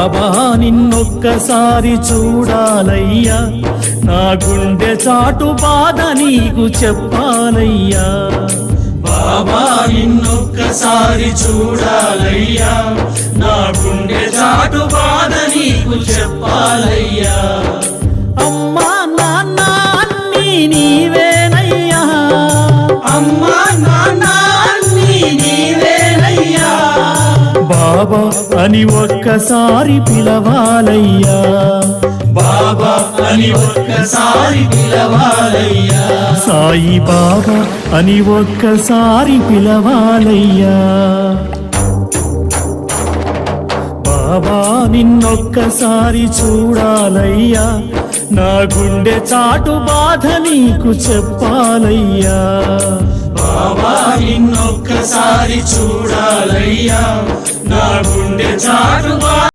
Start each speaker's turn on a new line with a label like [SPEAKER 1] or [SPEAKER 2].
[SPEAKER 1] బాబా నిన్నొక్కసారి చూడాలయ్యా, నా గుండె చాటు బాధ నీకు చెప్పాలయ్యా. బాబా నిన్నొక్కసారి చూడాలయ్యా, నా గుండె చాటు బాధ నీకు చెప్పాలయ్యా. అమ్మా నాన్న అన్నీ నీవేనయ్యా, అమ్మా నాన్న అన్నీ నీవేనయ్యా. బాబా అని ఒక్కసారి పిలవాలయ్యా, బాబా అని ఒక్కసారి పిలవాలయ్యా. సాయి బాబా అని ఒక్కసారి పిలవాలయ్యా. బాబా నిన్నొక్కసారి చూడాలయ్యా, నా గుండె చాటు బాధ నీకు చెప్పాలయ్యా. బాబా నిన్నొక్కసారి చూడాలయ్యా, నా గుండె చాటు